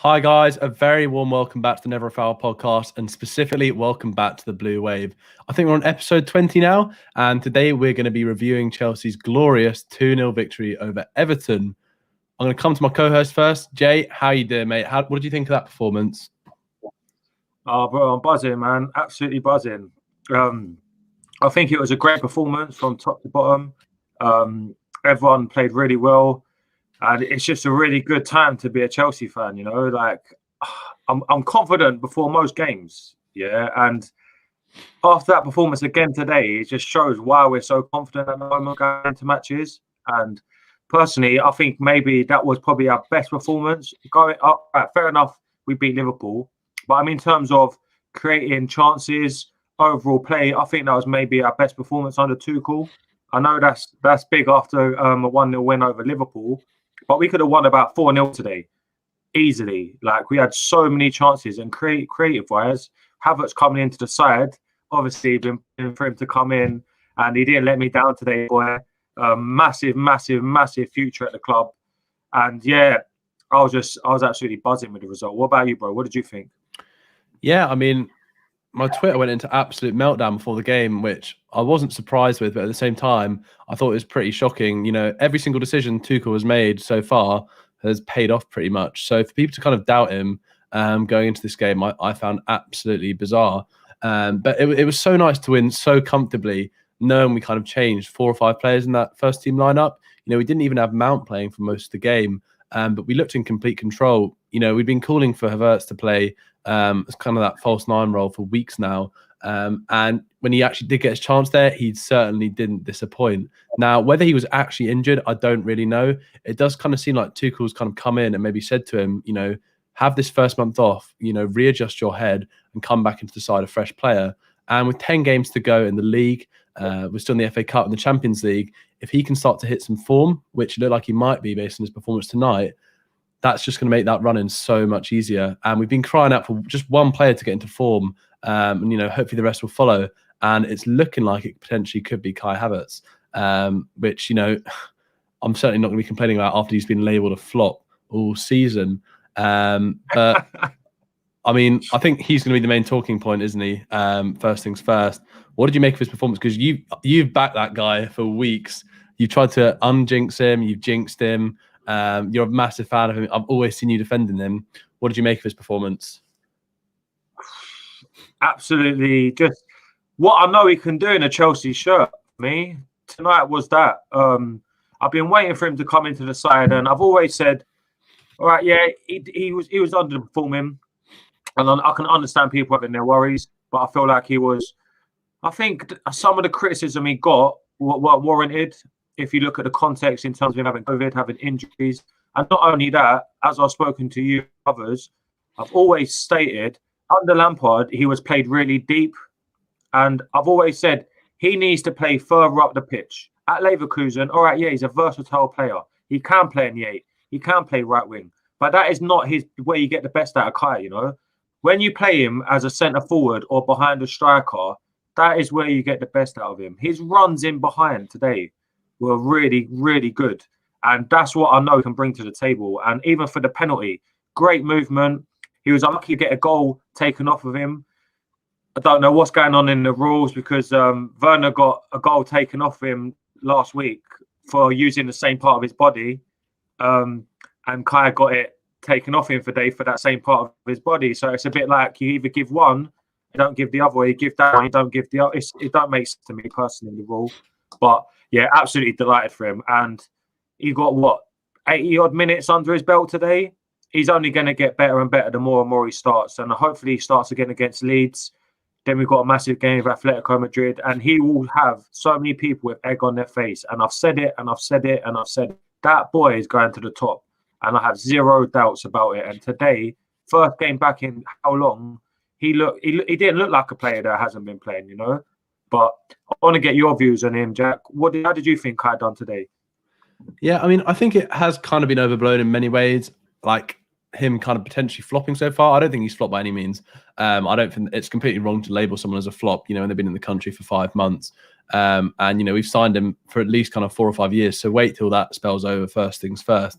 Hi, guys. A very warm welcome back to the Never a Foul podcast, and specifically, welcome back to the Blue Wave. I think we're on episode 20 now, and today we're going to be reviewing Chelsea's glorious 2-0 victory over Everton. I'm going to come to my co-host first. Jay, how you doing, mate? What did you think of that performance? Oh, bro, I'm buzzing, man. Absolutely buzzing. I think it was a great performance from top to bottom. Everyone played really well. And it's just a really good time to be a Chelsea fan, you know. Like, I'm confident before most games, yeah. And after that performance again today, it just shows why we're so confident at the moment going into matches. And personally, I think maybe that was probably our best performance. Going up, fair enough, we beat Liverpool, but I mean, in terms of creating chances, overall play, I think that was maybe our best performance under Tuchel. I know that's big after a 1-0 win over Liverpool. But we could have won about 4-0 today, easily. Like, we had so many chances, and creative-wise, Havertz coming into the side, obviously been for him to come in, and he didn't let me down today, boy. Massive, massive, massive future at the club. And yeah, I was absolutely buzzing with the result. What about you, bro? What did you think? Yeah, I mean, my Twitter went into absolute meltdown before the game, which I wasn't surprised with, but at the same time, I thought it was pretty shocking. You know, every single decision Tuchel has made so far has paid off pretty much. So for people to kind of doubt him going into this game, I found absolutely bizarre. But it was so nice to win so comfortably, knowing we kind of changed 4 or 5 players in that first team lineup. You know, we didn't even have Mount playing for most of the game, but we looked in complete control. You know, we'd been calling for Havertz to play it's kind of that false 9 role for weeks now. And when he actually did get his chance there, he certainly didn't disappoint. Now, whether he was actually injured, I don't really know. It does kind of seem like Tuchel's kind of come in and maybe said to him, you know, have this first month off, you know, readjust your head and come back into the side a fresh player. And with 10 games to go in the league, we're still in the FA Cup and the Champions League. If he can start to hit some form, which it looked like he might be based on his performance tonight, that's just going to make that run-in so much easier. And we've been crying out for just one player to get into form. And, you know, hopefully the rest will follow. And it's looking like it potentially could be Kai Havertz, which, you know, I'm certainly not going to be complaining about after he's been labelled a flop all season. But, I mean, I think he's going to be the main talking point, isn't he? First things first. What did you make of his performance? Because you've backed that guy for weeks. You've tried to unjinx him. You've jinxed him. You're a massive fan of him. I've always seen you defending him. What did you make of his performance? Absolutely. Just what I know he can do in a Chelsea shirt. Me tonight was that. I've been waiting for him to come into the side, and I've always said, all right, yeah, he was underperforming, and I can understand people having their worries, but I feel like he was. I think some of the criticism he got were warranted. If you look at the context in terms of him having COVID, having injuries, and not only that, as I've spoken to you others, I've always stated under Lampard, he was played really deep. And I've always said he needs to play further up the pitch. At Leverkusen, all right, yeah, he's a versatile player. He can play in the 8. He can play right wing. But that is not where you get the best out of Kai, you know. When you play him as a centre forward or behind a striker, that is where you get the best out of him. His runs in behind today were really, really good. And that's what I know he can bring to the table. And even for the penalty, great movement. He was unlucky to get a goal taken off of him. I don't know what's going on in the rules because Werner got a goal taken off him last week for using the same part of his body. And Kai got it taken off him for that same part of his body. So it's a bit like you either give one, you don't give the other, or you give that one, you don't give the other. It don't make sense to me personally, the rule. But yeah, absolutely delighted for him. And he got, 80-odd minutes under his belt today? He's only going to get better and better the more and more he starts. And hopefully he starts again against Leeds. Then we've got a massive game with Atletico Madrid. And he will have so many people with egg on their face. And I've said it, and I've said it, and I've said it. That boy is going to the top. And I have zero doubts about it. And today, first game back in how long, he didn't look like a player that hasn't been playing, you know. But I want to get your views on him, Jack. How did you think Kai done today? Yeah, I mean, I think it has kind of been overblown in many ways. Like him kind of potentially flopping so far. I don't think he's flopped by any means. I don't think it's completely wrong to label someone as a flop, you know, when they've been in the country for 5 months. And, you know, we've signed him for at least kind of 4 or 5 years. So wait till that spell's over, first things first.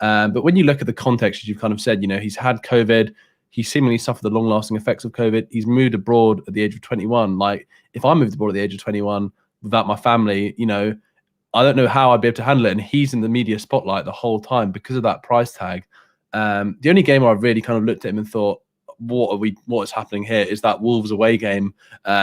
But when you look at the context, as you've kind of said, he's had COVID. He seemingly suffered the long-lasting effects of COVID. He's moved abroad at the age of 21. Like, if I moved abroad at the age of 21 without my family, I don't know how I'd be able to handle it. And he's in the media spotlight the whole time because of that price tag. The only game where I really kind of looked at him and thought, what is happening here, is that Wolves away game.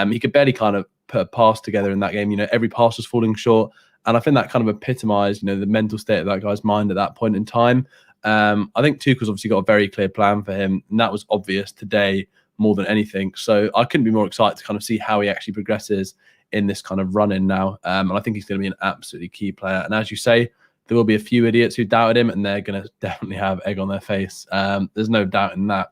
He could barely kind of put a pass together in that game. Every pass was falling short. And I think that kind of epitomized, the mental state of that guy's mind at that point in time. I think Tuchel's obviously got a very clear plan for him, and that was obvious today more than anything. So I couldn't be more excited to kind of see how he actually progresses in this kind of run-in now. And I think he's going to be an absolutely key player. And as you say, there will be a few idiots who doubted him, and they're going to definitely have egg on their face. There's no doubt in that.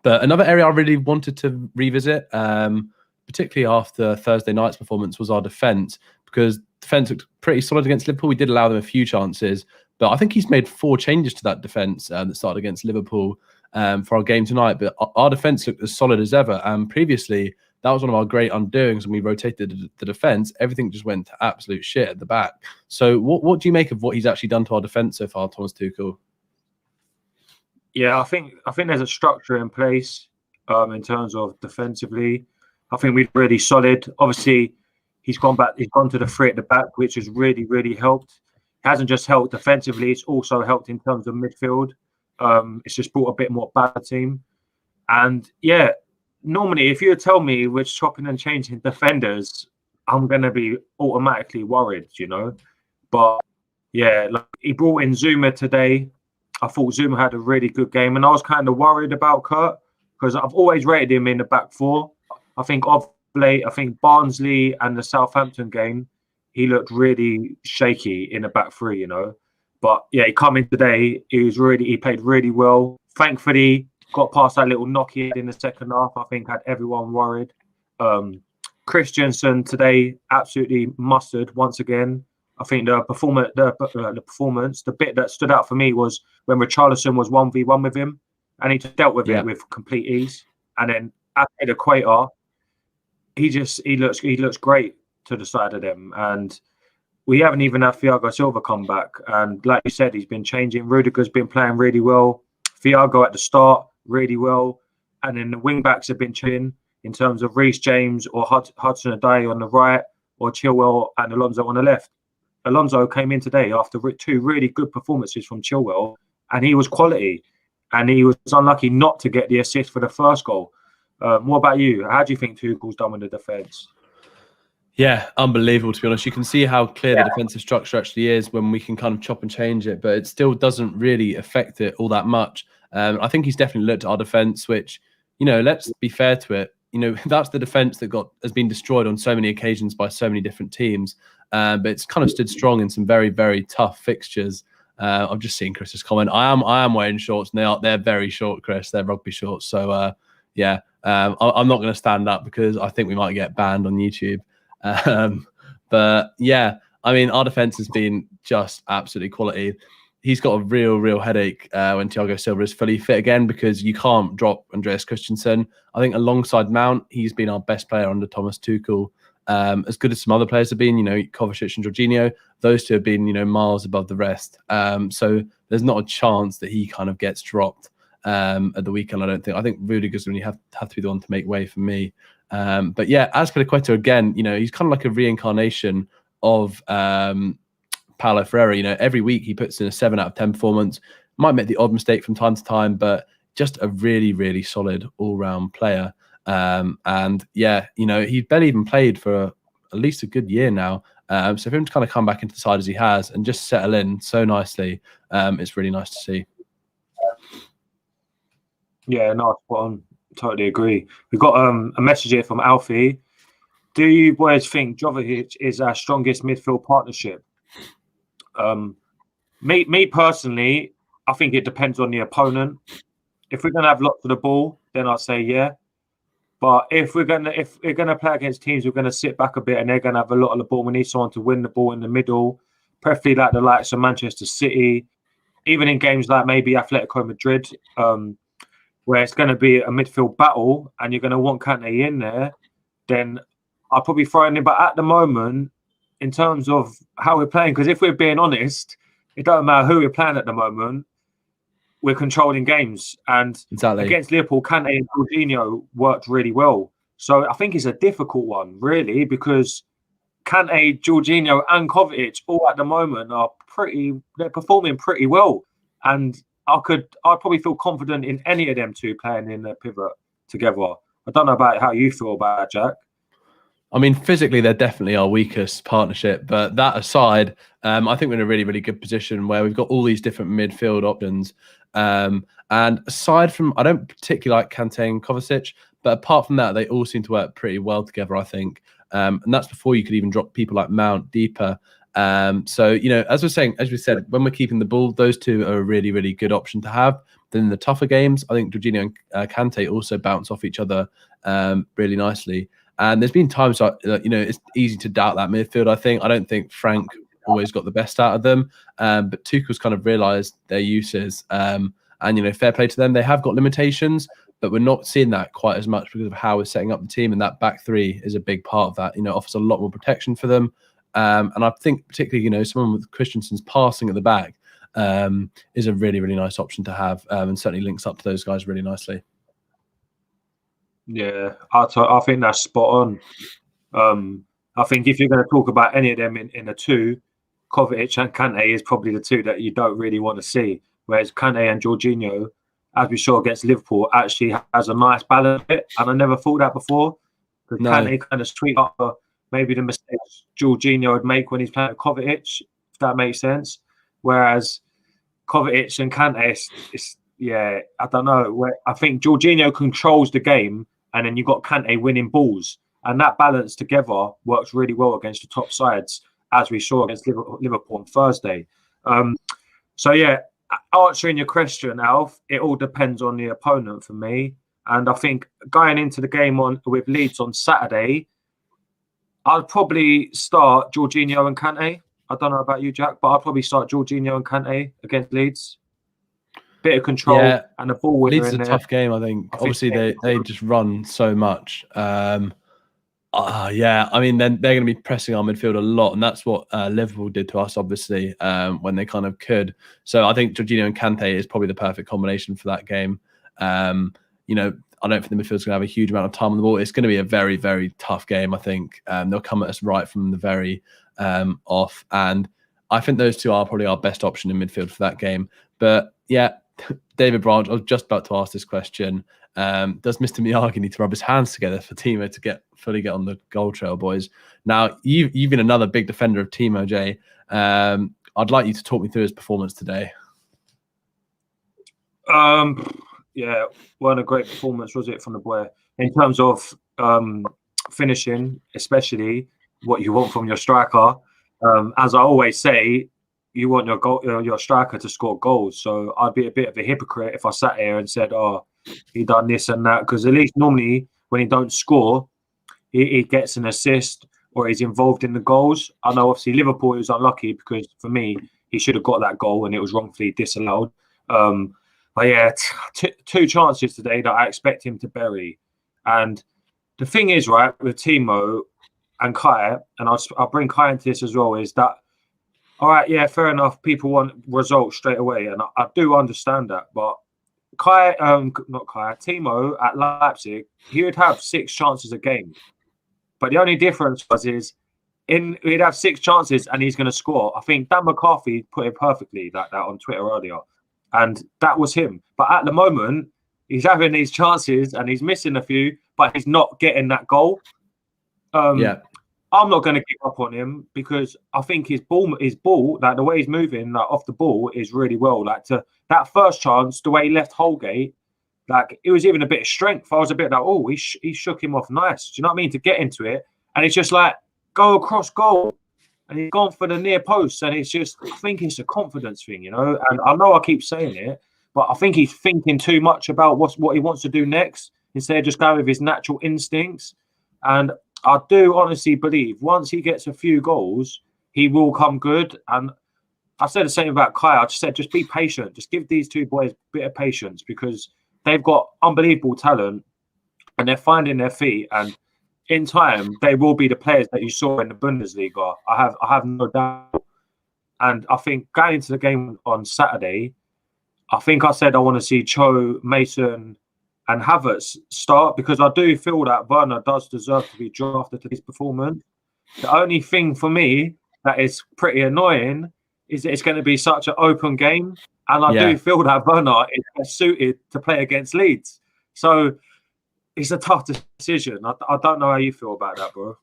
But another area I really wanted to revisit, particularly after Thursday night's performance, was our defence, because defence looked pretty solid against Liverpool. We did allow them a few chances, but I think he's made 4 changes to that defence that started against Liverpool for our game tonight. But our defence looked as solid as ever. And previously, that was one of our great undoings when we rotated the defence. Everything just went to absolute shit at the back. So what do you make of what he's actually done to our defence so far, Thomas Tuchel? Yeah, I think there's a structure in place in terms of defensively. I think we're really solid. Obviously, he's gone to the 3 at the back, which has really, really helped. It hasn't just helped defensively, it's also helped in terms of midfield. It's just brought a bit more balance team. And yeah, normally if you tell me we're chopping and changing defenders, I'm going to be automatically worried, But yeah, like, he brought in Zuma today. I thought Zuma had a really good game, and I was kind of worried about Kurt because I've always rated him in the back 4. I think of late, Barnsley and the Southampton game, he looked really shaky in the back 3, But yeah, he come in today. He played really well. Thankfully, got past that little knock he had in the second half. I think had everyone worried. Christensen today absolutely mustard once again. I think the performance, the bit that stood out for me was when Richarlison was 1v1 with him, and he just dealt with it with complete ease. And then at the equator, he looks great to the side of them. And we haven't even had Thiago Silva come back. And like you said, he's been changing. Rudiger's been playing really well. Thiago at the start, really well. And then the wing backs have been chilling in terms of Reece James or Hudson-Odoi on the right, or Chilwell and Alonso on the left. Alonso came in today after 2 really good performances from Chilwell, and he was quality. And he was unlucky not to get the assist for the first goal. What about you? How do you think Tuchel's done with the defence? Yeah, unbelievable, to be honest. You can see how clear the defensive structure actually is when we can kind of chop and change it, but it still doesn't really affect it all that much. I think he's definitely looked at our defence, which, let's be fair to it. That's the defence that has been destroyed on so many occasions by so many different teams. But it's kind of stood strong in some very, very tough fixtures. I've just seen Chris's comment. I am wearing shorts, and they're very short, Chris. They're rugby shorts. So I'm not going to stand up because I think we might get banned on YouTube. But yeah, our defense has been just absolutely quality. He's got a real headache when Thiago Silva is fully fit again, because you can't drop Andreas Christensen. I think alongside Mount, he's been our best player under Thomas Tuchel. As good as some other players have been, Kovacic and Jorginho, those 2 have been, miles above the rest. So there's not a chance that he kind of gets dropped at the weekend, I don't think. I think Rudiger's going to have to be the one to make way for me. But yeah, Azpilicueta again, he's kind of like a reincarnation of Paulo Ferreira. Every week he puts in a 7 out of 10 performance. Might make the odd mistake from time to time, but just a really, really solid all-round player. And yeah, he's barely even played for at least a good year now. So for him to kind of come back into the side as he has and just settle in so nicely, it's really nice to see. Yeah, no, spot on. Totally agree. We've got a message here from Alfie. Do you boys think Jovic is our strongest midfield partnership? Me personally, I think it depends on the opponent. If we're gonna have lots of the ball, then I'd say yeah. But if we're gonna play against teams, we're gonna sit back a bit and they're gonna have a lot of the ball. We need someone to win the ball in the middle, preferably like the likes of Manchester City, even in games like maybe Atletico Madrid, where it's going to be a midfield battle and you're going to want Kante in there, then I'll probably throw in. But at the moment, in terms of how we're playing, because if we're being honest, it doesn't matter who we're playing at the moment. We're controlling games, and Exactly. against Liverpool, Kante and Jorginho worked really well. So I think it's a difficult one, really, because Kante, Jorginho, and Kovacic all at the moment they're performing pretty well, and I'd probably feel confident in any of them two playing in the pivot together. I don't know about how you feel about that, Jack. I mean, physically, they're definitely our weakest partnership. But that aside, I think we're in a really, really good position where we've got all these different midfield options. And aside from, I don't particularly like Kante and Kovacic, but apart from that, they all seem to work pretty well together, I think. And that's before you could even drop people like Mount deeper. So, you know, as we said, when we're keeping the ball, those two are a really, really good option to have. Then in the tougher games, I think Jorginho and Kante also bounce off each other really nicely. And there's been times like, you know, it's easy to doubt that midfield, I don't think Frank always got the best out of them. But Tuchel's kind of realised their uses. And, you know, fair play to them. They have got limitations, but we're not seeing that quite as much because of how we're setting up the team. And that back three is a big part of that, you know, offers a lot more protection for them. And I think particularly, you know, someone with Christensen's passing at the back is a really, really nice option to have, and certainly links up to those guys really nicely. Yeah, I think that's spot on. I think if you're going to talk about any of them in a two, Kovacic and Kante is probably the two that you don't really want to see. Whereas Kante and Jorginho, as we saw against Liverpool, actually has a nice balance. And I never thought that before. Because Kante kind of sweep up maybe the mistakes Jorginho would make when he's playing with Kovacic, if that makes sense. Whereas Kovacic and Kante, yeah, I don't know. I think Jorginho controls the game, and then you've got Kante winning balls. And that balance together works really well against the top sides, as we saw against Liverpool on Thursday. So, yeah, answering your question, Alf, it all depends on the opponent for me. And I think going into the game with Leeds on Saturday, I'd probably start Jorginho and Kante. I don't know about you, Jack, but I'd probably start Jorginho and Kante against Leeds. Bit of control and the ball winner Leeds is a tough game, I think. Obviously, they just run so much. Yeah, I mean, then they're going to be pressing our midfield a lot, and that's what Liverpool did to us, obviously, when they kind of could. So I think Jorginho and Kante is probably the perfect combination for that game. You know, I don't think the midfield's going to have a huge amount of time on the ball. It's going to be a very, very tough game, I think. They'll come at us right from the very off, and I think those two are probably our best option in midfield for that game. But yeah, David Branch, I was just about to ask this question. Does Mr. Miyagi need to rub his hands together for Timo to fully get on the goal trail, boys? Now, you've been another big defender of Timo, Jay. I'd like you to talk me through his performance today. Yeah, wasn't a great performance, was it, from the boy? In terms of finishing, especially what you want from your striker. As I always say, you want your striker to score goals. So I'd be a bit of a hypocrite if I sat here and said, "Oh, he done this and that," because at least normally when he don't score, he gets an assist or he's involved in the goals. I know obviously Liverpool was unlucky because for me he should have got that goal and it was wrongfully disallowed. But yeah, two chances today that I expect him to bury. And the thing is, right, with Timo and Kai, and I'll bring Kai into this as well, is that, all right, yeah, fair enough, people want results straight away, and I do understand that. But Timo at Leipzig, he would have 6 chances a game. But the only difference he'd have 6 chances and he's going to score. I think Dan McCarthy put it perfectly like that on Twitter earlier. And that was him. But at the moment, he's having these chances and he's missing a few, but he's not getting that goal. I'm not going to give up on him because I think his ball, like the way he's moving, like off the ball, is really well. Like to that first chance, the way he left Holgate, like it was even a bit of strength. I was a bit like, oh, he shook him off nice. Do you know what I mean? To get into it, and it's just like go across goal, and he's gone for the near post, and it's just, I think it's a confidence thing, you know. And I know I keep saying it, but I think he's thinking too much about what he wants to do next instead of just going with his natural instincts. And I do honestly believe once he gets a few goals, he will come good. And I said the same about Kai. I just said, just be patient. Just give these two boys a bit of patience because they've got unbelievable talent and they're finding their feet. And in time, they will be the players that you saw in the Bundesliga. I have no doubt. And I think going into the game on Saturday, I think I said I want to see Cho, Mason, and Havertz start, because I do feel that Werner does deserve to be drafted to his performance. The only thing for me that is pretty annoying is it's going to be such an open game, and I do feel that Werner is best suited to play against Leeds. So it's a tough decision. I don't know how you feel about that, bro.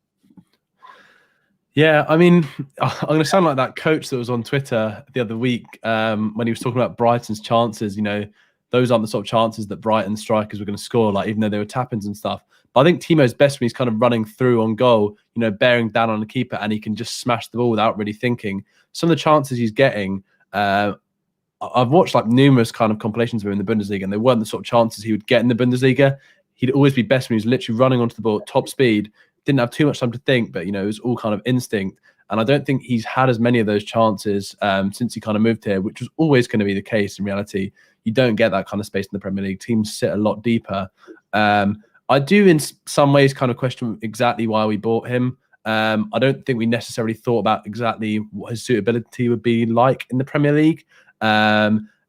Yeah, I mean, I'm going to sound like that coach that was on Twitter the other week when he was talking about Brighton's chances. You know, those aren't the sort of chances that Brighton strikers were going to score, like even though they were tap-ins and stuff. But I think Timo's best when he's kind of running through on goal, you know, bearing down on the keeper, and he can just smash the ball without really thinking. Some of the chances he's getting, I've watched like numerous kind of compilations of him in the Bundesliga, and they weren't the sort of chances he would get in the Bundesliga. He'd always be best when he was literally running onto the ball at top speed. Didn't have too much time to think, but, you know, it was all kind of instinct. And I don't think he's had as many of those chances since he kind of moved here, which was always going to be the case in reality. You don't get that kind of space in the Premier League. Teams sit a lot deeper. I do in some ways kind of question exactly why we bought him. I don't think we necessarily thought about exactly what his suitability would be like in the Premier League.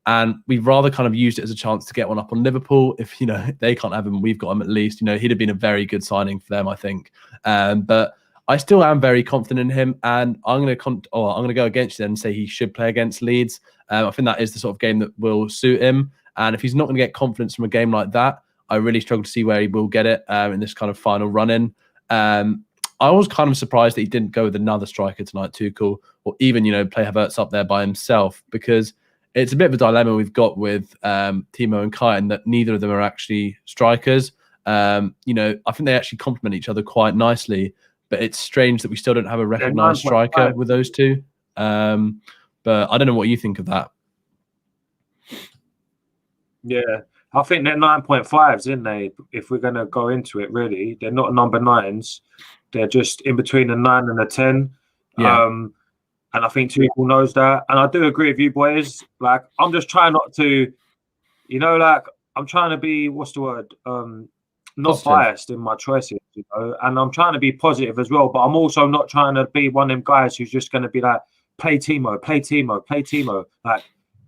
And we've rather kind of used it as a chance to get one up on Liverpool. If, you know, they can't have him, we've got him at least. You know, he'd have been a very good signing for them, I think. But I still am very confident in him, and I'm going to go against you and say he should play against Leeds. I think that is the sort of game that will suit him. And if he's not going to get confidence from a game like that, I really struggle to see where he will get it in this kind of final run-in. I was kind of surprised that he didn't go with another striker tonight, Tuchel, or even, you know, play Havertz up there by himself, because it's a bit of a dilemma we've got with Timo and Kai, in that neither of them are actually strikers. You know, I think they actually complement each other quite nicely, but it's strange that we still don't have a recognised striker with those two. But I don't know what you think of that. Yeah, I think they're 9.5s, isn't they? If we're going to go into it, really, they're not number 9s. They're just in between a 9 and a 10. Yeah. And I think Tuchel knows that. And I do agree with you, boys. Like, I'm just trying not to, you know, like, I'm trying to be, what's the word? Not Positive. biased in my choices, you know, and I'm trying to be positive as well. But I'm also not trying to be one of them guys who's just going to be like, play Timo, play Timo, play Timo. Like,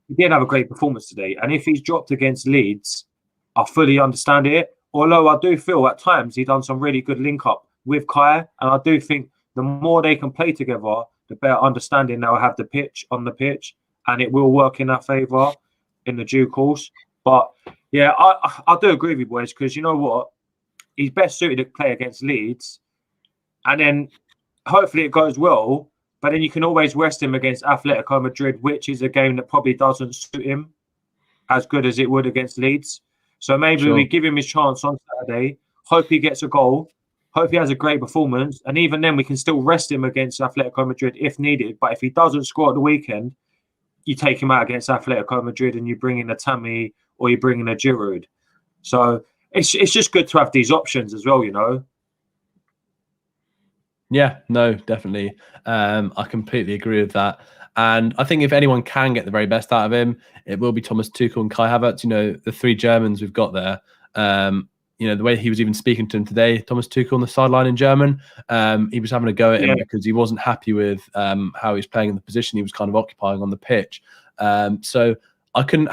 he did have a great performance today. And if he's dropped against Leeds, I fully understand it. Although I do feel at times he's done some really good link up with Kai. And I do think the more they can play together, the better understanding they'll have on the pitch, and it will work in our favour in the due course. But yeah, I do agree with you, boys, because you know what? He's best suited to play against Leeds, and then hopefully it goes well. But then you can always rest him against Atletico Madrid, which is a game that probably doesn't suit him as good as it would against Leeds. So maybe we give him his chance on Saturday. Hope he gets a goal. Hope he has a great performance, and even then we can still rest him against Atletico Madrid if needed. But if he doesn't score at the weekend, you take him out against Atletico Madrid and you bring in a Tammy or you bring in a Giroud. So it's just good to have these options as well, you know. Yeah, no, definitely. I completely agree with that. And I think if anyone can get the very best out of him, it will be Thomas Tuchel and Kai Havertz. You know, the three Germans we've got there. You know, the way he was even speaking to him today, Thomas Tuchel on the sideline in German, he was having a go at him because he wasn't happy with how he was playing in the position he was kind of occupying on the pitch. So I don't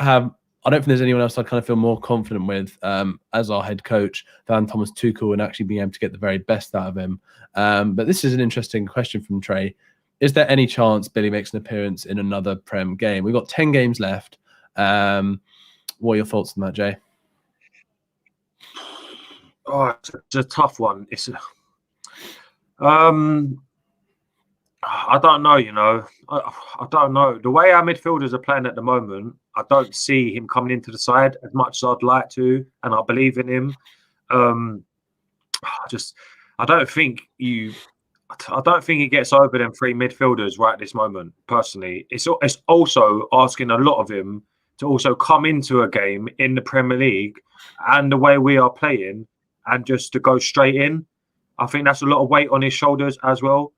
think there's anyone else I kind of feel more confident with as our head coach than Thomas Tuchel and actually being able to get the very best out of him. But this is an interesting question from Trey. Is there any chance Billy makes an appearance in another Prem game? We've got 10 games left. What are your thoughts on that, Jay? Oh, it's a tough one. I don't know, you know. I don't know. The way our midfielders are playing at the moment, I don't see him coming into the side as much as I'd like to, and I believe in him. I don't think he gets over them three midfielders right at this moment, personally. It's also asking a lot of him to also come into a game in the Premier League and the way we are playing and just to go straight in. I think that's a lot of weight on his shoulders as well.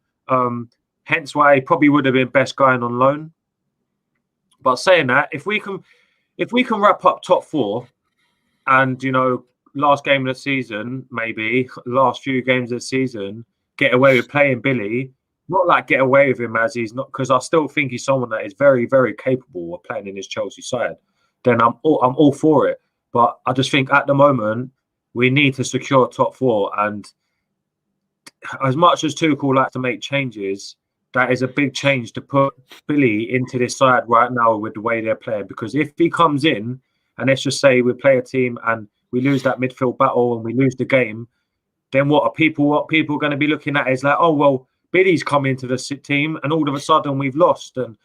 Hence why he probably would have been best going on loan. But saying that, if we can wrap up top four and, you know, last game of the season, maybe last few games of the season, get away with playing Billy, not like get away with him as he's not, because I still think he's someone that is very, very capable of playing in his Chelsea side. Then I'm all for it. But I just think at the moment we need to secure top four, and as much as Tuchel likes to make changes, that is a big change to put Billy into this side right now with the way they're playing. Because if he comes in and let's just say we play a team and we lose that midfield battle and we lose the game, then what people are going to be looking at is like, oh, well, Billy's come into the team and all of a sudden we've lost. And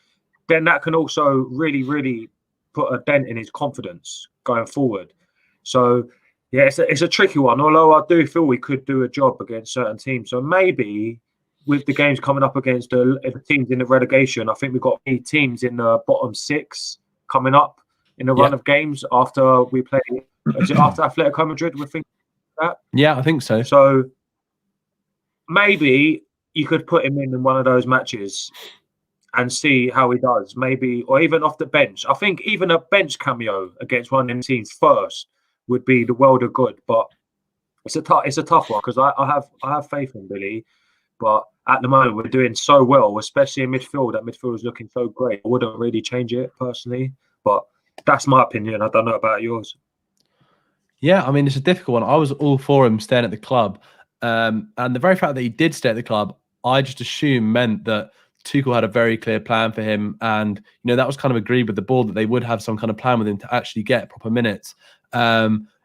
then that can also really, really put a dent in his confidence going forward. So, yeah, it's a tricky one, although I do feel we could do a job against certain teams. So maybe with the games coming up against the teams in the relegation, I think we've got 8 teams in the bottom 6 coming up in a run of games after we play. Is it after Atletico Madrid? We think that. Yeah, I think so. So maybe you could put him in one of those matches and see how he does. Maybe, or even off the bench. I think even a bench cameo against one of them teams first would be the world of good. But it's a tough one because I have faith in Billy. But at the moment, we're doing so well, especially in midfield. That midfield is looking so great. I wouldn't really change it personally, but that's my opinion. I don't know about yours. Yeah, I mean, it's a difficult one. I was all for him staying at the club. And the very fact that he did stay at the club, I just assumed meant that Tuchel had a very clear plan for him. And, that was kind of agreed with the board that they would have some kind of plan with him to actually get proper minutes.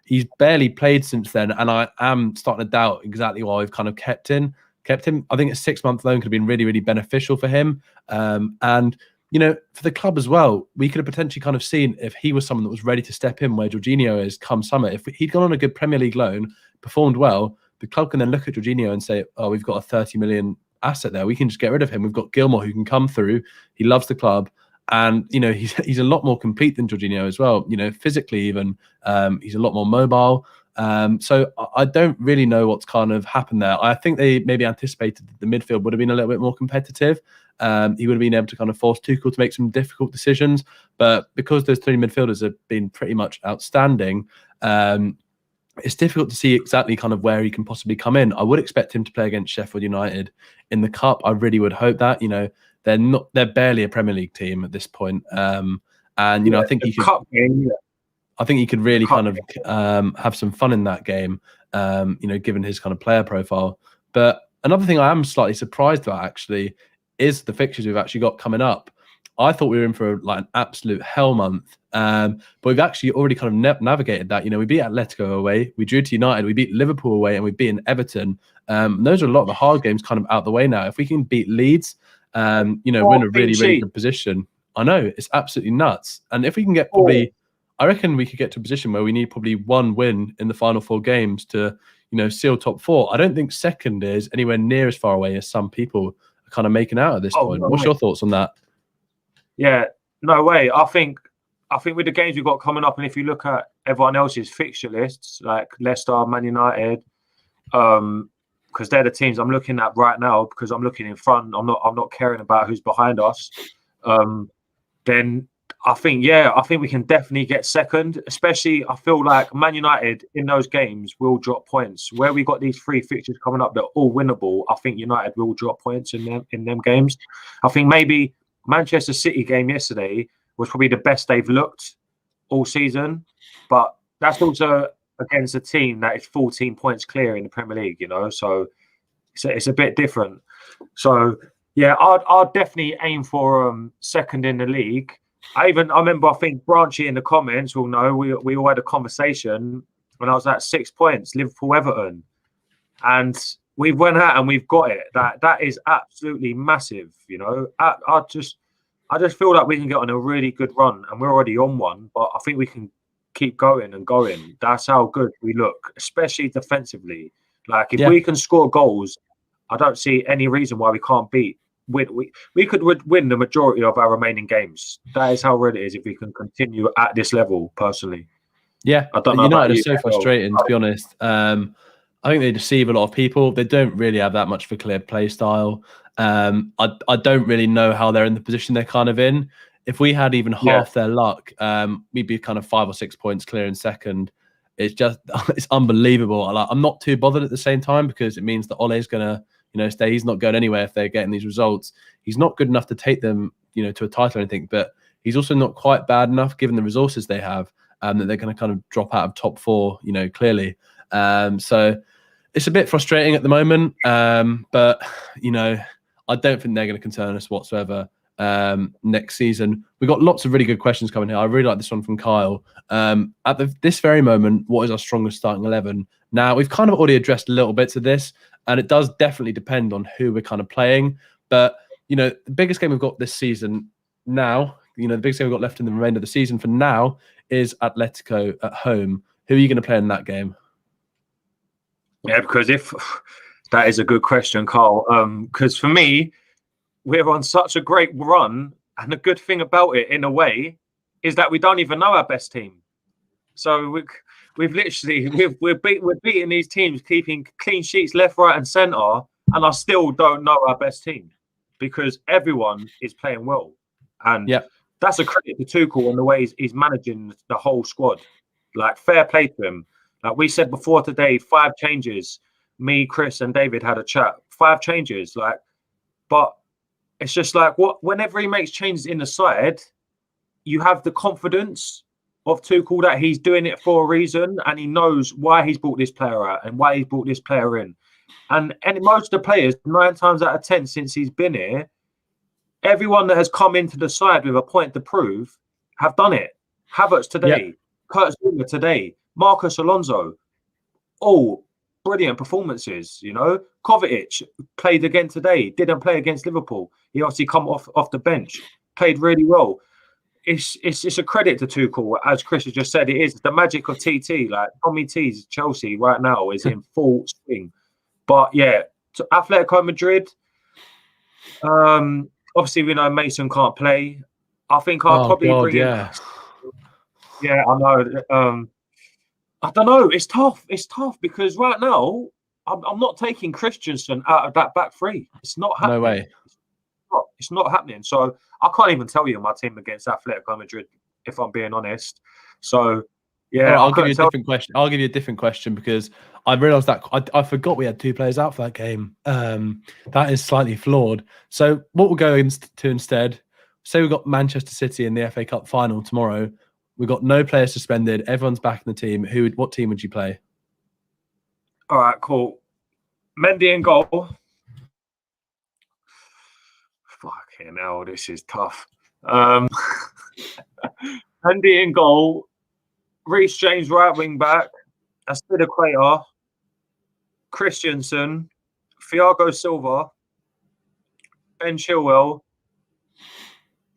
He's barely played since then. And I am starting to doubt exactly why we've kind of kept him. I think a 6-month loan could have been really, really beneficial for him. And, for the club as well, we could have potentially kind of seen if he was someone that was ready to step in where Jorginho is come summer. If he'd gone on a good Premier League loan, performed well, the club can then look at Jorginho and say, oh, we've got a 30 million asset there. We can just get rid of him. We've got Gilmour who can come through. He loves the club. And, he's a lot more complete than Jorginho as well. Physically even, he's a lot more mobile. So I don't really know what's kind of happened there. I think they maybe anticipated that the midfield would have been a little bit more competitive. He would have been able to kind of force Tuchel to make some difficult decisions. But because those 3 midfielders have been pretty much outstanding, it's difficult to see exactly kind of where he can possibly come in. I would expect him to play against Sheffield United in the Cup. I really would hope that. They're barely a Premier League team at this point. And I think he could. Cup game, I think he could really kind of have some fun in that game, given his kind of player profile. But another thing I am slightly surprised about actually is the fixtures we've actually got coming up. I thought we were in for like an absolute hell month, but we've actually already kind of navigated that. We beat Atletico away, we drew to United, we beat Liverpool away, and we beat Everton. Those are a lot of the hard games kind of out the way now. If we can beat Leeds, we're in a really, really good position. I know, it's absolutely nuts. And if we can get I reckon we could get to a position where we need probably 1 win in the final 4 games to, seal top 4. I don't think second is anywhere near as far away as some people are kind of making out at this point. What's your thoughts on that? Yeah, no way. I think with the games we've got coming up, and if you look at everyone else's fixture lists, like Leicester, Man United, because they're the teams I'm looking at right now, because I'm looking in front. I'm not caring about who's behind us. Then I think we can definitely get second. Especially, I feel like Man United in those games will drop points. Where we got these 3 fixtures coming up, they're all winnable. I think United will drop points in them games. I think maybe Manchester City game yesterday was probably the best they've looked all season, but that's also against a team that is 14 points clear in the Premier League. So it's a bit different. So yeah, I'd definitely aim for second in the league. I remember, I think Branchy in the comments will know, we all had a conversation when I was at 6 points, Liverpool Everton, and we went out and we've got it. That is absolutely massive. I just feel like we can get on a really good run, and we're already on one, but I think we can keep going and going. That's how good we look, especially defensively. Like if we can score goals, I don't see any reason why we can't beat. We could win the majority of our remaining games. That is how red it is if we can continue at this level, personally. Yeah, I don't know. United are so frustrating, to be honest. I think they deceive a lot of people. They don't really have that much of a clear play style. I don't really know how they're in the position they're kind of in. If we had even half their luck, we'd be kind of 5 or 6 points clear in second. It's unbelievable. I'm not too bothered at the same time because it means that Ole's going to stay. He's not going anywhere if they're getting these results. He's not good enough to take them, to a title or anything, but he's also not quite bad enough given the resources they have, that they're going to kind of drop out of top 4, clearly. So it's a bit frustrating at the moment, but, I don't think they're going to concern us whatsoever next season. We've got lots of really good questions coming here. I really like this one from Kyle. At this very moment, what is our strongest starting 11? Now, we've kind of already addressed little bits of this, and it does definitely depend on who we're kind of playing. But, the biggest game we've got this season now, the biggest game we've got left in the remainder of the season for now is Atletico at home. Who are you going to play in that game? Yeah, because that is a good question, Carl. Because for me, we're on such a great run, and the good thing about it, in a way, is that we don't even know our best team. So we've literally we're beating these teams, keeping clean sheets left, right, and centre, and I still don't know our best team because everyone is playing well, and that's a credit to Tuchel and the way he's managing the whole squad. Like, fair play to him. Like we said before today, 5 changes. Me, Chris, and David had a chat. 5 changes, but it's just like whenever he makes changes in the side, you have the confidence of Tuchel that he's doing it for a reason, and he knows why he's brought this player out and why he's brought this player in. And most of the players, 9 times out of 10 since he's been here, everyone that has come into the side with a point to prove have done it. Havertz today, Kurt Zouma today, Marcus Alonso, all brilliant performances. Kovacic played again today, didn't play against Liverpool. He obviously come off the bench, played really well. It's a credit to Tuchel, as Chris has just said. It is the magic of TT. Like Tommy T's Chelsea right now is in full swing. But yeah, to Atletico Madrid. Obviously we know Mason can't play. I think I'll probably bring in. Yeah, I know. I don't know. It's tough. It's tough because right now I'm not taking Christensen out of that back 3. It's not happening. No way. It's not happening. So I can't even tell you my team against Atletico Madrid, if I'm being honest. So yeah, I'll give you a different question. I'll give you a different question because I realised that I forgot we had 2 players out for that game. That is slightly flawed. So what we'll go to instead, say we've got Manchester City in the FA Cup final tomorrow. We've got no players suspended. Everyone's back in the team. What team would you play? All right, cool. Mendy in goal. Fucking hell, this is tough. Mendy in goal. Reece James right wing back. Aspilicueta. Christensen. Thiago Silva. Ben Chilwell.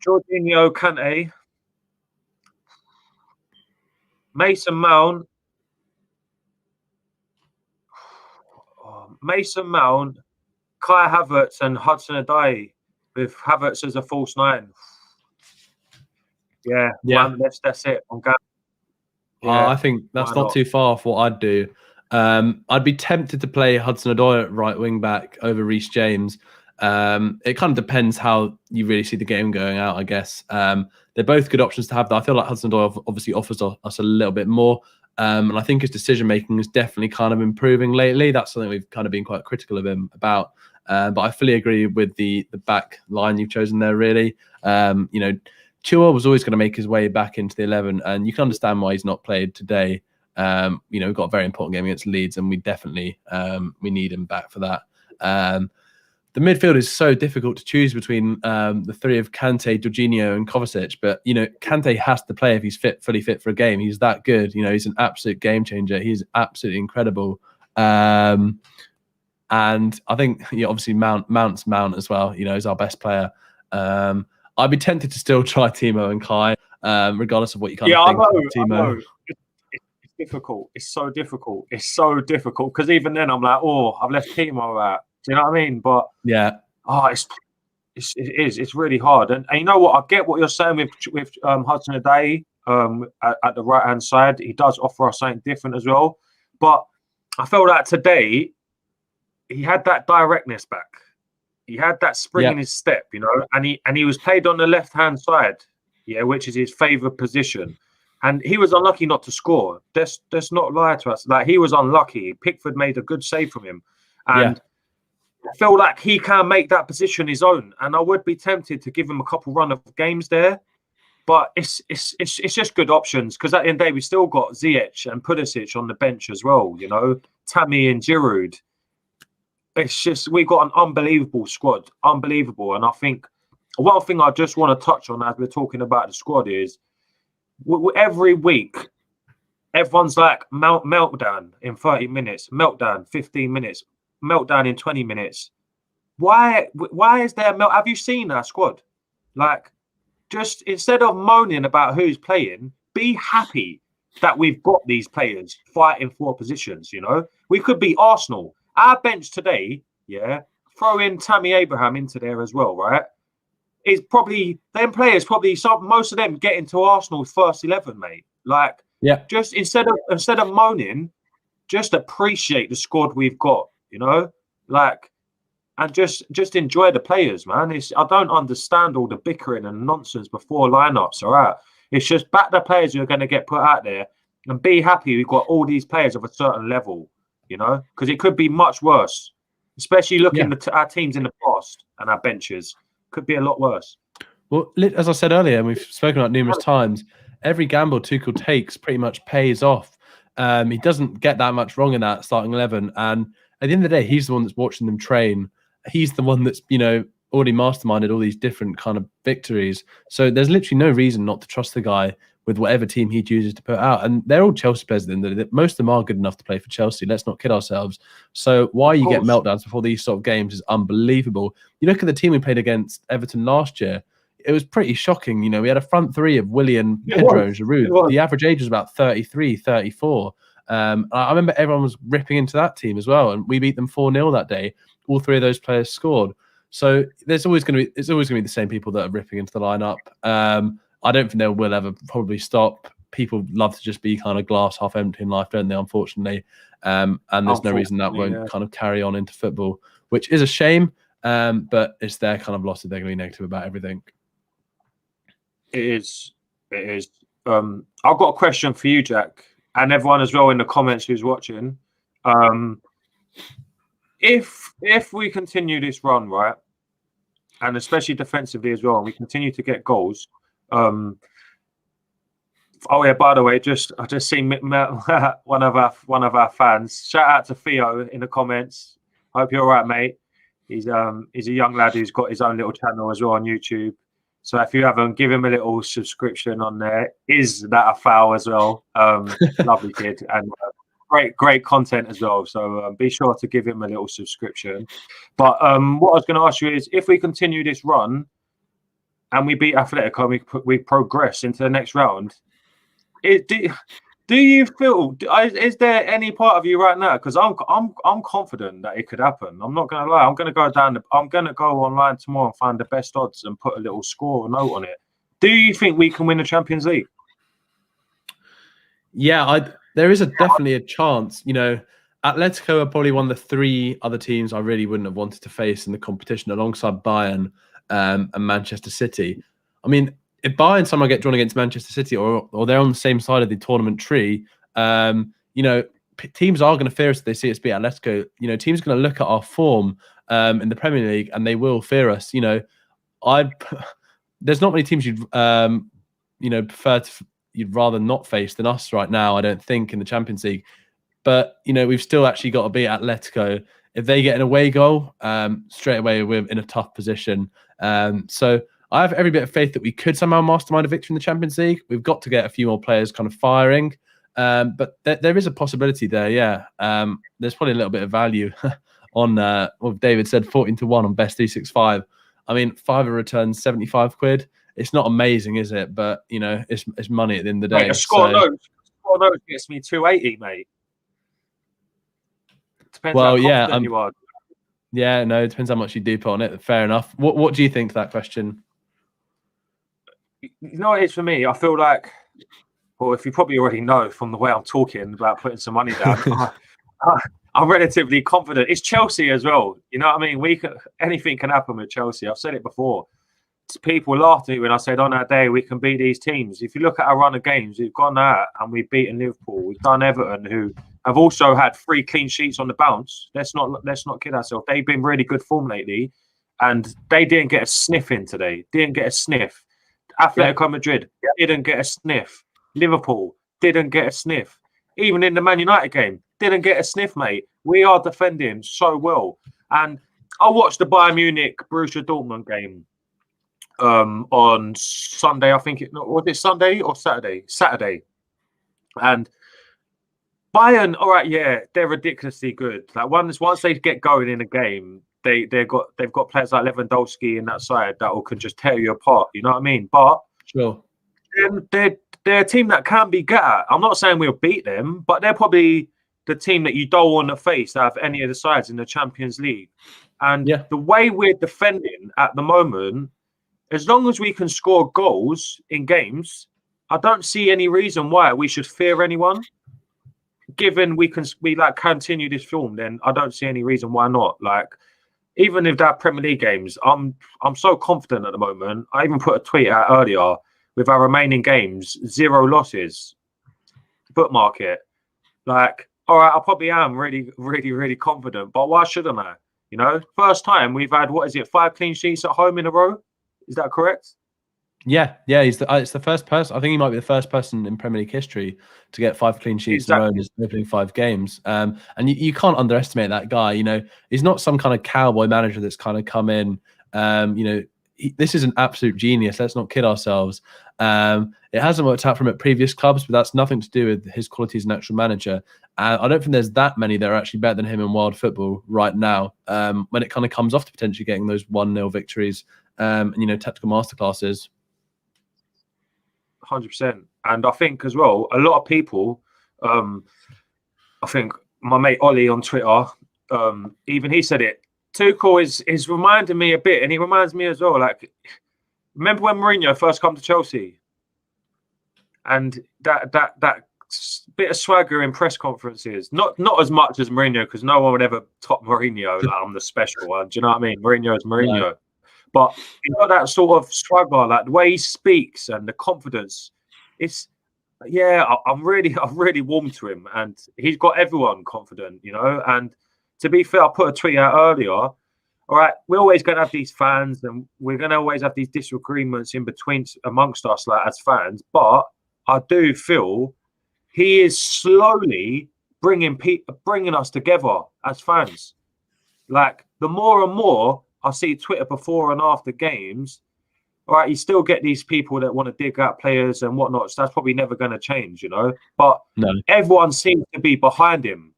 Jorginho Kante. Mason Mount, Kai Havertz, and Hudson Odoi, with Havertz as a false 9. Yeah. That's it. I think that's not too far for what I'd do. I'd be tempted to play Hudson Odoi at right wing back over Reece James. It kind of depends how you really see the game going out, I guess. They're both good options to have. I feel like Hudson Odoi obviously offers us a little bit more. And I think his decision making is definitely kind of improving lately. That's something we've kind of been quite critical of him about. But I fully agree with the back line you've chosen there, really. Chilwell was always going to make his way back into the 11, and you can understand why he's not played today. We've got a very important game against Leeds, and we definitely we need him back for that. The midfield is so difficult to choose between the 3 of Kante, Jorginho, and Kovacic. But Kante has to play if he's fully fit for a game. He's that good. He's an absolute game changer. He's absolutely incredible. And I think obviously Mount's Mount as well. He's our best player. I'd be tempted to still try Timo and Kai, regardless of what you kind of think of Timo. I know. It's difficult. It's so difficult. It's so difficult because even then I'm like, I've left Timo out. Do you know what I mean? But yeah, it's really hard. And you know what? I get what you're saying with Hudson Odoi at the right hand side. He does offer us something different as well. But I feel that today he had that directness back. He had that spring in his step, and he was played on the left hand side, which is his favourite position. And he was unlucky not to score. Let's not lie to us. Like, he was unlucky. Pickford made a good save from him, and I feel like he can make that position his own, and I would be tempted to give him a couple run of games there. But it's just good options because at the end of the day, we still got Ziyech and Pulisic on the bench as well. You know, Tammy and Giroud. It's just we've got an unbelievable squad, unbelievable. And I think one thing I just want to touch on as we're talking about the squad is every week everyone's like meltdown in 30 minutes, meltdown 15 minutes, meltdown in 20 minutes. Why is there have you seen our squad? Like, just instead of moaning about who's playing, be happy that we've got these players fighting for positions. You know, we could be Arsenal. Our bench today, yeah, throw in Tammy Abraham into there as well, right? Is probably them players, most of them get into Arsenal's first 11, mate. Like, yeah, just instead of moaning, just appreciate the squad we've got, you know, like, and just enjoy the players, man. I don't understand all the bickering and nonsense before lineups. All right, it's just back the players who are going to get put out there and be happy we've got all these players of a certain level, you know, because it could be much worse, especially looking at our teams in the past and our benches. Could be a lot worse. Well, as I said earlier, and we've spoken about numerous times, every gamble Tuchel takes pretty much pays off. He doesn't get that much wrong in that starting 11. And at the end of the day, he's the one that's watching them train. He's the one that's, you know, already masterminded all these different kind of victories. So there's literally no reason not to trust the guy with whatever team he chooses to put out. And they're all Chelsea players. Most of them are good enough to play for Chelsea. Let's not kid ourselves. So why you get meltdowns before these sort of games is unbelievable. You look at the team we played against Everton last year. It was pretty shocking. You know, we had a front three of Willian, Pedro, and Giroud. The average age was about 33, 34. I remember everyone was ripping into that team as well. And we beat them 4-0 that day. All three of those players scored. So it's always going to be the same people that are ripping into the lineup. I don't think they will ever probably stop. People love to just be kind of glass half empty in life, don't they? Unfortunately, and there's no reason that won't kind of carry on into football, which is a shame. But it's their kind of loss that they're going to be negative about everything. It is. I've got a question for you, Jack, and everyone as well in the comments who's watching. If we continue this run, right, and especially defensively as well, and we continue to get goals. Oh yeah, by the way, I just seen one of our fans. Shout out to Theo in the comments. Hope you're all right, mate. He's a young lad who's got his own little channel as well on YouTube. So if you haven't, give him a little subscription on there. Is that a foul as well? Lovely kid and great content as well. So be sure to give him a little subscription. But what I was going to ask you is, if we continue this run and we beat Atletico and we progress into the next round, do you feel? Is there any part of you right now? Because I'm confident that it could happen. I'm not going to lie. I'm going to go online tomorrow and find the best odds and put a little score or note on it. Do you think we can win the Champions League? Yeah, there is definitely a chance. You know, Atletico are probably one of the three other teams I really wouldn't have wanted to face in the competition, alongside Bayern and Manchester City. I mean, if Bayern somehow get drawn against Manchester City, or they're on the same side of the tournament tree, you know, teams are going to fear us if they see us beat Atletico. You know, teams are going to look at our form in the Premier League and they will fear us. You know, there's not many teams you'd you'd rather not face than us right now, I don't think, in the Champions League. But, you know, we've still actually got to beat Atletico. If they get an away goal, straight away we're in a tough position. So I have every bit of faith that we could somehow mastermind a victory in the Champions League. We've got to get a few more players kind of firing. But there is a possibility there, yeah. There's probably a little bit of value on what David said, 14-1 on Best 365. I mean, Fiverr returns 75 quid. It's not amazing, is it? But, you know, it's money at the end of the day. Mate, a score note gets me 280, mate. Depends how confident you are. Yeah, no, it depends how much you do put on it. Fair enough. What do you think to that question? You know what it is for me? I feel like, well, if you probably already know from the way I'm talking about putting some money down, I'm relatively confident. It's Chelsea as well. You know what I mean? Anything can happen with Chelsea. I've said it before. people laughed at me when I said on that day we can beat these teams. If you look at our run of games, we've gone out and we've beaten Liverpool. We've done Everton, who have also had 3 clean sheets on the bounce. Let's not kid ourselves. They've been really good form lately, and they didn't get a sniff in today. Didn't get a sniff. Atletico Madrid didn't get a sniff. Liverpool didn't get a sniff. Even in the Man United game, didn't get a sniff, mate. We are defending so well. And I watched the Bayern Munich Borussia Dortmund game on Sunday. I think was it Sunday or Saturday? Saturday. And Bayern, all right, yeah, they're ridiculously good. Like once they get going in a game, they've got players like Lewandowski in that side that can just tear you apart. You know what I mean? But sure, they're a team that can be get at. I'm not saying we'll beat them, but they're probably the team that you don't want to face out of any of the sides in the Champions League. And the way we're defending at the moment, as long as we can score goals in games, I don't see any reason why we should fear anyone. Given we continue this form, then I don't see any reason why not. Like, even if that Premier League games, I'm so confident at the moment. I even put a tweet out earlier with our remaining games, 0 losses. Bookmark it. Like, all right, I probably am really, really, really confident, but why shouldn't I? You know, first time we've had 5 clean sheets at home in a row. Is that correct? Yeah. It's the first person. I think he might be the first person in Premier League history to get 5 clean sheets in a row in his opening 5 games. And you can't underestimate that guy. You know, he's not some kind of cowboy manager that's kind of come in. You know, this is an absolute genius. Let's not kid ourselves. It hasn't worked out for him at previous clubs, but that's nothing to do with his quality as an actual manager. I don't think there's that many that are actually better than him in world football right now. When it kind of comes off to potentially getting those 1-0 victories, and you know, tactical masterclasses. 100%. And I think as well, a lot of people, I think my mate Ollie on Twitter, even he said it. Tuchel is reminding me a bit, and he reminds me as well. Like, remember when Mourinho first come to Chelsea, and that bit of swagger in press conferences. Not as much as Mourinho, because no one would ever top Mourinho. Like, I'm the special one. Do you know what I mean? Mourinho is Mourinho. No. But you know that sort of swagger, like the way he speaks and the confidence. It's I'm really warm to him, and he's got everyone confident, you know. And to be fair, I put a tweet out earlier. All right, we're always going to have these fans, and we're going to always have these disagreements amongst us, like as fans. But I do feel he is slowly bringing us together as fans. Like, the more and more I see Twitter before and after games, all right, you still get these people that want to dig out players and whatnot. So that's probably never going to change, you know. But everyone seems to be behind him.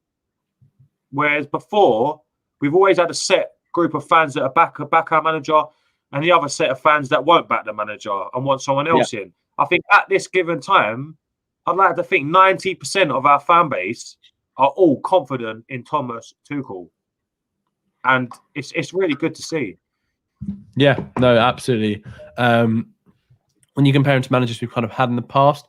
Whereas before, we've always had a set group of fans that are back our manager, and the other set of fans that won't back the manager and want someone else in. I think at this given time, I'd like to think 90% of our fan base are all confident in Thomas Tuchel. And it's really good to see. Yeah, no, absolutely. When you compare him to managers we've kind of had in the past,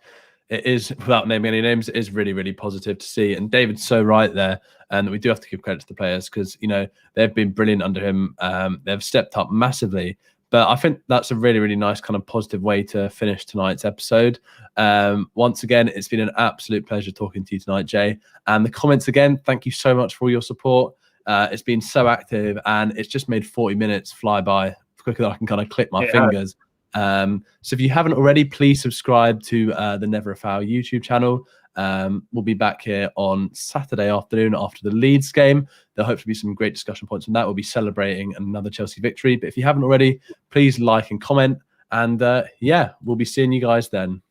it is, without naming any names, it is really, really positive to see. And David's so right there, and that we do have to give credit to the players because, you know, they've been brilliant under him. They've stepped up massively. But I think that's a really, really nice kind of positive way to finish tonight's episode. Once again, it's been an absolute pleasure talking to you tonight, Jay. And the comments again, thank you so much for all your support. It's been so active, and it's just made 40 minutes fly by quicker than I can kind of click my fingers. So if you haven't already, please subscribe to the Never a Foul YouTube channel. We'll be back here on Saturday afternoon after the Leeds game. There'll hopefully be some great discussion points on that. We'll be celebrating another Chelsea victory. But if you haven't already, please like and comment. And we'll be seeing you guys then.